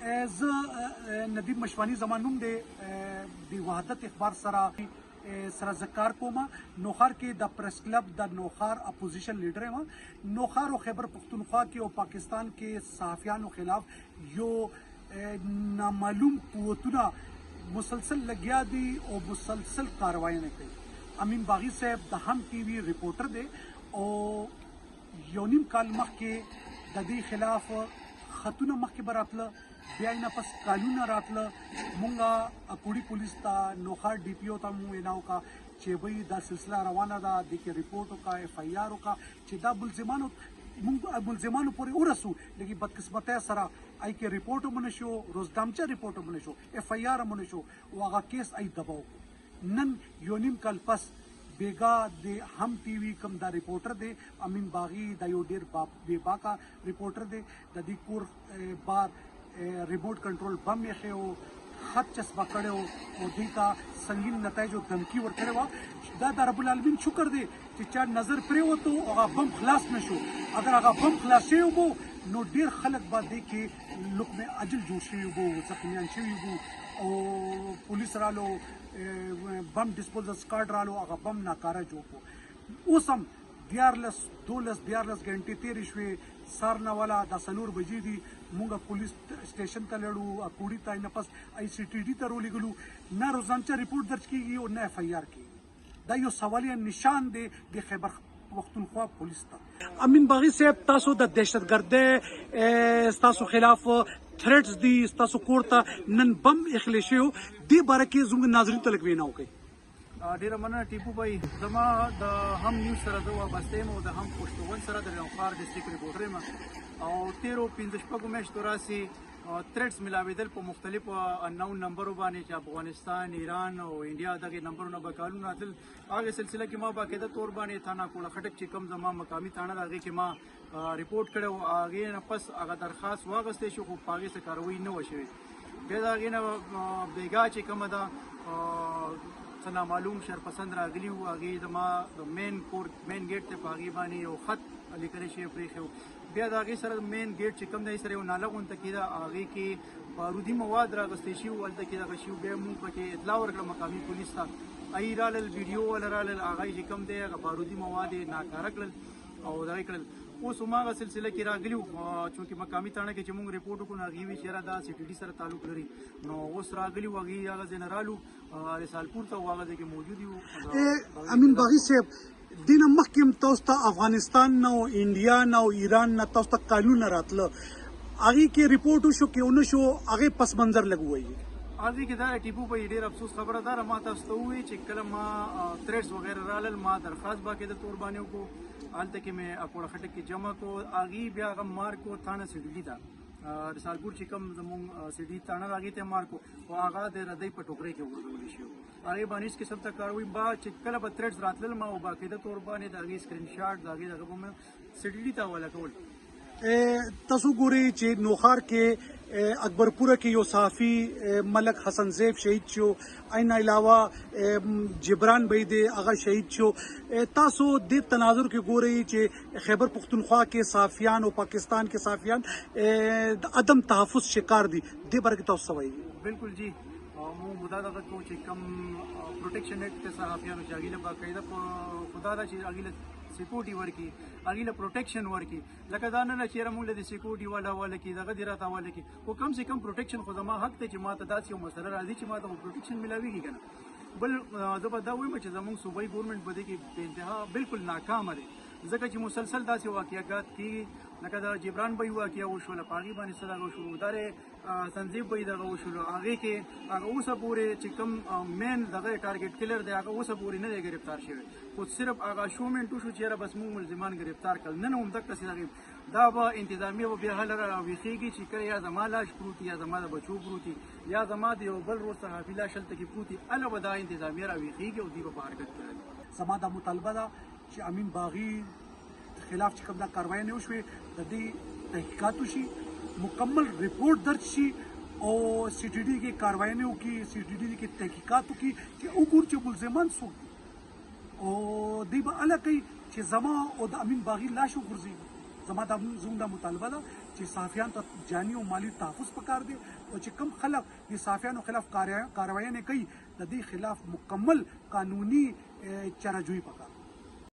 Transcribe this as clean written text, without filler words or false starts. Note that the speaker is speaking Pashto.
ز ندیم مشوانی زمانوم د وحدت اخبار سره ذکر کوم. نوخار کې د پریس کلب د نوخار اپوزیشن لیډر یم. نوخار او خیبر پختونخوا کې او پاکستان کې صحافیانو خلاف یو نامعلوم قوتونه مسلسل لګیا دي او مسلسل کاروایي کوي. امین باغی صاحب د هم ټي وي ریپورټر دی او یو نیم کال مخکې د دې خلاف خطونه مخکې براتله، بیا نه پس کالونه راتله. مونږه اکوړي پولیس ته نوخار ډي پی او ته مو ویناو کا چې وایي دا سلسله روانه ده، د کې ریپورټ وکړه، اف آی آر وکړه چې دا ملزمانو مونږ ملزمانو پورې ورسو. لیکن بدقسمتۍ سره ای کې ریپورټ هم نه شو، روزدامچه ریپورټ هم نه شو، اف آی آر هم نه شو او هغه کیس ای دباو. نن یو نیم کال پس بیګا د هم ټي وي کوم دا ریپورټر دی امین باغی دا یو ډیر بې باکه ریپورټر دی. د دې کور بار ریموټ کنټرول بم یې خو خط چسبه کړی او دوی ته سنګین نتایج او دمکي ورکړې وه. دا د رب العالمین شکر دی چې چا نظر پرېوتو او هغه بم خلاص نه شو. اگر هغه بم خلاص شوی وو نو ډیر خلک به دی کې لقمه اجل جوړ شوي وو، زخمیان شوي وو او پولیس رالو، بم ډسپوزل سکاډ رالو، هغه بم ناکاره جوړ کړو. اوس هم 12 غنټې تېرې شوې، سار نه والا د 4 بجې دي. مونږ پولیس سټیشن ته لړو، اکوړي ته نه پس آی سی ټي ډي ته ولېږلو. نه روزانچه ریپورټ درج کیږي او نه اف آی آر کیږي. دا یو سوالیه نشان دی د خیبر پختونخوا پولیس ته. امین باغی صاحب، تاسو د دهشتګردۍ ستاسو خلاف تھریټس دي، ستاسو کور ته نن بم اخلی شوی، دې باره کې زموږ ناظرینو ته لږ وینا وکړئ. ډیره مننه ټیپو بھائی. زما د هم نیوز سره زه وابسته یم او د هم پښتون سره د نوخار ډسټریکټ ریپورټر یم او 13 میاشتو راسي تھریټس ملاویدل په مختلفو انون نمبرو باندې چې افغانستان، ایران او انډیا دغه نمبرونه به کالونه راتل. هغه سلسله کې ما باقاعده طور باندې تھانه کوړه خټک چې کوم زما مقامي تھانه د هغې کې ما ریپورټ کړی و. هغې نه پس هغه درخواست واخیستی شو خو په هغې څه کاروي نه وه شوې. بیا د هغې نه بیګا چې کومه ده څه نامعلوم شرپسند راغلي وو، هغې زما د مین ګیټ ته په هغې باندې یو خط لیکلی شوی پرېښی وو. بیا د هغې سره مین ګیټ چې کوم دی سره یو ناله غونته کېده، هغې کې بارودي مواد راغستی شي وو، هلته کې دغه شي. بیا مونږ پکې اطلاع ورکړه مقامي پولیس ته، ای رالل ویډیو والا رالل، هغه چې کوم دی هغه بارودي مواد یې ناکاره کړل او دغه کړل. اوس هماغه سلسله کې راغلي وو چونکې مقامي تاڼه کې چې مونږ ریپورټ وکړو نو هغې وي چې یاره دا سی ټي ډي سره تعلق لري. نو اوس راغلي وو، هغې هغه ځای نه رالو رسالپور ته، هغه ځای کې موجود یو. امین باغی صاحب، دینه مخکې هم تاسو ته افغانستان نه او انډیا نه او ایران نه تاسو ته کالونه راتله، هغې کې ریپورټ وشو کې ونه شو، هغې پس منظر لږ ووایي. هغې کې دا ټیپو په ډېر افسوس خبره ده، ما تاسو ته ووایي چې کله ما تھریټس وغیره رالل، ما درخواست باقاعده طور باندې وکړو، هلته کې مې اکوړه خټک کې جمع کړو. هغې بیا هغه مار کړو تھانه سی ډي ډي ته، رسالپور چې کوم زموږ سی ډي تاڼه ده هغې ته مار کړو او هغه د ردۍ په ټوکرۍ کې وغورځولی شي. هغې باندې هېڅ قسم ته کاروي چې کله به تھریټس راتلل ما او باقاعده طور باندې د هغې سکرین شاټ د هغې دغه به مې سی ډي ډي ته حواله کول. تاسو ګورئ چې نوخار کې اکبرپوره کې یو صحافي ملک حسن زیب شهید شو، این علاوه جبران بھائی دی هغه شهید شو. تاسو د تناظر کې ګورئ چې خیبر پختونخوا کې صحافیان او پاکستان کې صحافیان د عدم تحفظ شکار دي، دې باره کې تاسو څه وایي؟ بالکل جی، موږ دا دغه کوو چې کوم پروټیکشن ایکټ د صحافیانو چې هغې له باقاعده خدا ده چې هغې له سیکورټي ورکړي، هغې له پروټیکشن ورکړي. لکه دا نه ده چې یاره مونږ له د سیکورټي والا حواله کړي، دغه دې راته حواله کړي، خو کم سے کم پروټیکشن خو زما حق دی چې ما ته داسې یو مسله راځي چې ما ته پروټیکشن ملاویږي که نه. بل زه به دا وایم چې زموږ صوبایي ګورنمنټ په دې کې په انتها بالکل ناکامه دی، ځکه چې مسلسل داسې واقعات کېږي لکه د جبران بھائی واقعه وشوله، په هغې باندې څه دغه وشول، دا سنجیب بھائی دغه وشولو، هغې کې هغه اوسه پورې چې کوم مین دغه ټارګېټ کلر دی هغه اوسه پورې نه دی ګرفتار شوی، خو صرف هغه شو منټو شو چې یاره بس موږ ملزمان ګرفتار کړل. نن هم دقسې هغې دا به انتظامیه به بیا هله راویښېږي چې کله یا زما لاش پروت یا زما د بچو پروت یا زما د یو بل ورور صحافي لاش هلته کې پروت وي، هله به دا انتظامیه راویښېږي او دوی به په حرکت کې راځي. زما دا مطالبه ده چې امین باغي خلاف چې کوم دا کاروایی نه وشوې، د دې تحقیقات وشي، مکمل ریپورټ درج شي او سی ټي ډي کې کاروایی نه وکړي، سی ټي ډي کې تحقیقات وکړي چې وګورو چې ملزمان څوک دي او دوی به هله کوي چې زما او د امین باغي لاش وغورځېږي. زما دا زموږ دا مطالبه ده چې صحافیان ته جانی او مالی تحفظ پکار دی او چې کم خلک د صحافیانو خلاف کاروایي کوي د دې خلاف مکمل قانوني چارهجویي پکار